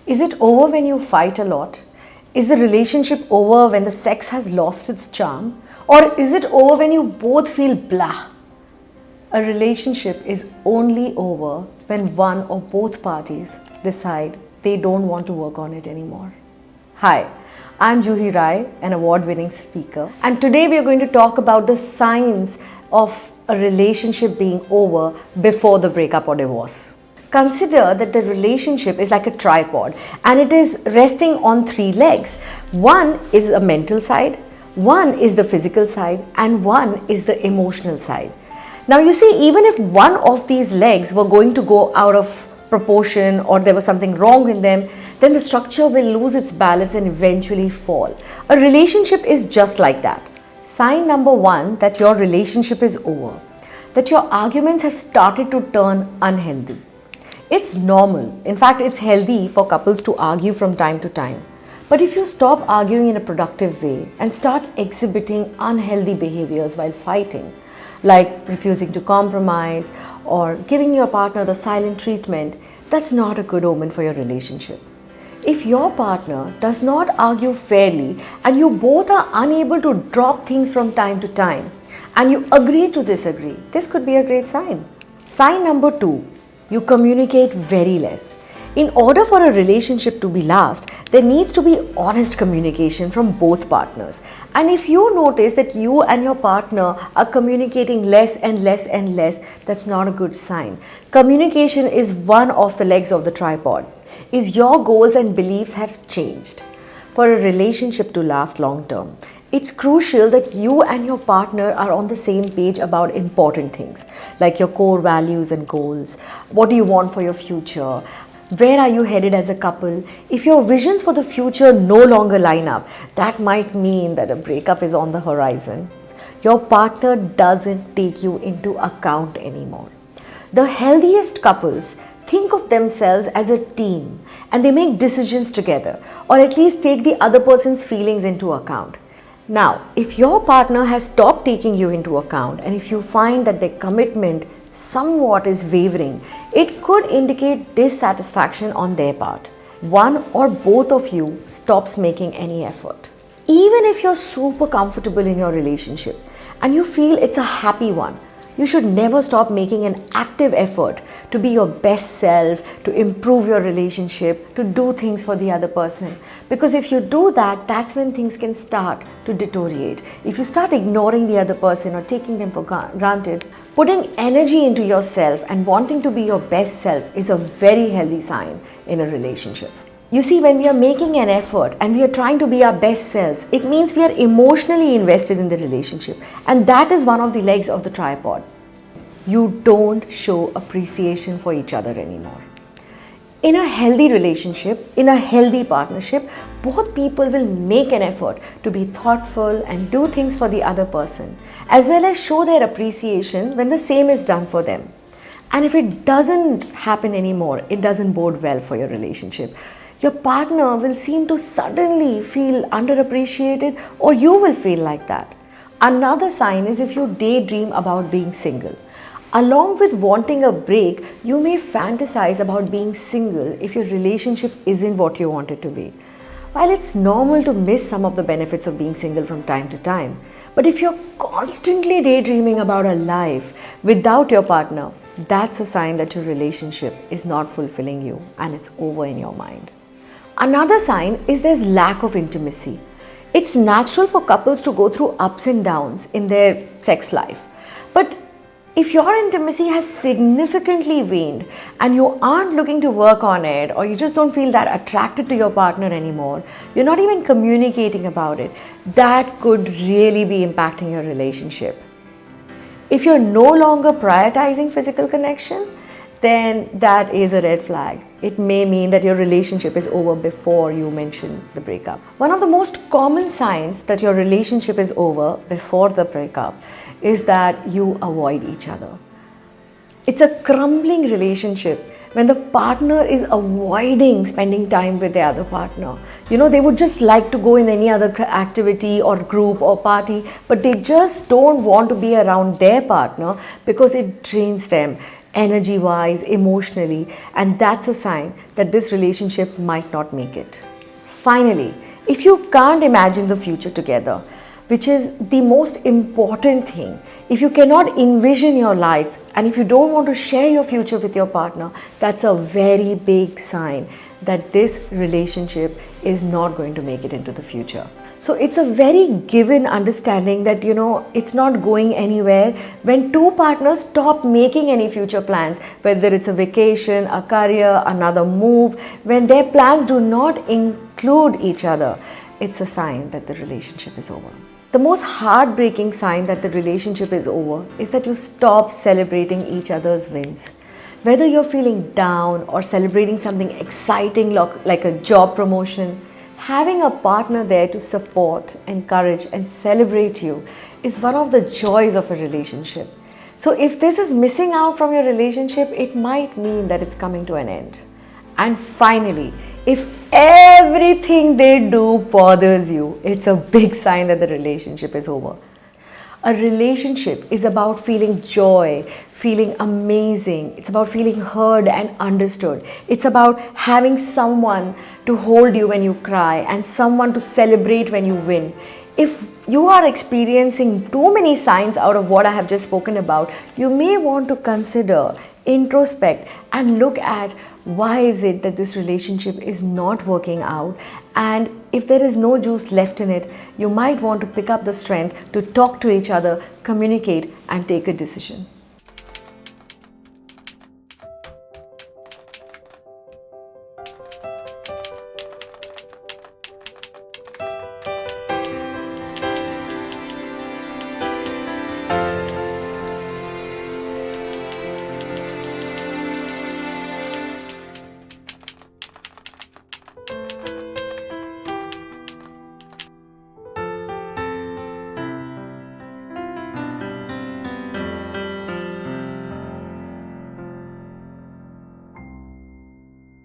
Is it over when you fight a lot? Is the relationship over when the sex has lost its charm? Or is it over when you both feel blah? A relationship is only over when one or both parties decide they don't want to work on it anymore. Hi, I'm Juuhi Raai, an award-winning speaker, and today we are going to talk about the signs of a relationship being over before the breakup or divorce. Consider that the relationship is like a tripod and it is resting on three legs. One is the mental side, one is the physical side, and one is the emotional side. Now you see, even if one of these legs were going to go out of proportion or there was something wrong in them, then the structure will lose its balance and eventually fall. A relationship is just like that. Sign number one that your relationship is over, that your arguments have started to turn unhealthy. It's normal. In fact, it's healthy for couples to argue from time to time. But if you stop arguing in a productive way and start exhibiting unhealthy behaviors while fighting, like refusing to compromise or giving your partner the silent treatment, that's not a good omen for your relationship. If your partner does not argue fairly and you both are unable to drop things from time to time and you agree to disagree, this could be a great sign. Sign number two, you communicate very less. In order for a relationship to be last, there needs to be honest communication from both partners. And if you notice that you and your partner are communicating less and less and less, that's not a good sign. Communication is one of the legs of the tripod. Is your goals and beliefs have changed? For a relationship to last long term, it's crucial that you and your partner are on the same page about important things like your core values and goals. What do you want for your future? Where are you headed as a couple? If your visions for the future no longer line up, that might mean that a breakup is on the horizon. Your partner doesn't take you into account anymore. The healthiest couples think of themselves as a team and they make decisions together, or at least take the other person's feelings into account. Now, if your partner has stopped taking you into account and if you find that their commitment somewhat is wavering, it could indicate dissatisfaction on their part. One or both of you stops making any effort. Even if you're super comfortable in your relationship and you feel it's a happy one, you should never stop making an active effort to be your best self, to improve your relationship, to do things for the other person. Because if you do that, that's when things can start to deteriorate. If you start ignoring the other person or taking them for granted, putting energy into yourself and wanting to be your best self is a very healthy sign in a relationship. You see, when we are making an effort and we are trying to be our best selves, it means we are emotionally invested in the relationship. And that is one of the legs of the tripod. You don't show appreciation for each other anymore. In a healthy relationship, in a healthy partnership, both people will make an effort to be thoughtful and do things for the other person, as well as show their appreciation when the same is done for them. And if it doesn't happen anymore, it doesn't bode well for your relationship. Your partner will seem to suddenly feel underappreciated, or you will feel like that. Another sign is if you daydream about being single. Along with wanting a break, you may fantasize about being single if your relationship isn't what you want it to be. While it's normal to miss some of the benefits of being single from time to time, but if you're constantly daydreaming about a life without your partner, that's a sign that your relationship is not fulfilling you and it's over in your mind. Another sign is there's lack of intimacy. It's natural for couples to go through ups and downs in their sex life. But if your intimacy has significantly waned and you aren't looking to work on it, or you just don't feel that attracted to your partner anymore, you're not even communicating about it, that could really be impacting your relationship. If you're no longer prioritizing physical connection, then that is a red flag. It may mean that your relationship is over before you mention the breakup. One of the most common signs that your relationship is over before the breakup is that you avoid each other. It's a crumbling relationship when the partner is avoiding spending time with the other partner. They would just like to go in any other activity or group or party, but they just don't want to be around their partner because it drains them. energy wise, emotionally, and that's a sign that this relationship might not make it. Finally, if you can't imagine the future together, which is the most important thing, if you cannot envision your life and if you don't want to share your future with your partner, that's a very big sign that this relationship is not going to make it into the future. So it's a very given understanding that, it's not going anywhere when two partners stop making any future plans, whether it's a vacation, a career, another move, when their plans do not include each other, it's a sign that the relationship is over. The most heartbreaking sign that the relationship is over is that you stop celebrating each other's wins. Whether you're feeling down or celebrating something exciting like a job promotion, having a partner there to support, encourage, and celebrate you is one of the joys of a relationship. So if this is missing out from your relationship, it might mean that it's coming to an end. And finally, if everything they do bothers you, it's a big sign that the relationship is over. A relationship is about feeling joy, feeling amazing. It's about feeling heard and understood. It's about having someone to hold you when you cry and someone to celebrate when you win. If you are experiencing too many signs out of what I have just spoken about, you may want to consider, introspect, and look at why is it that this relationship is not working out, and if there is no juice left in it, you might want to pick up the strength to talk to each other, communicate, and take a decision.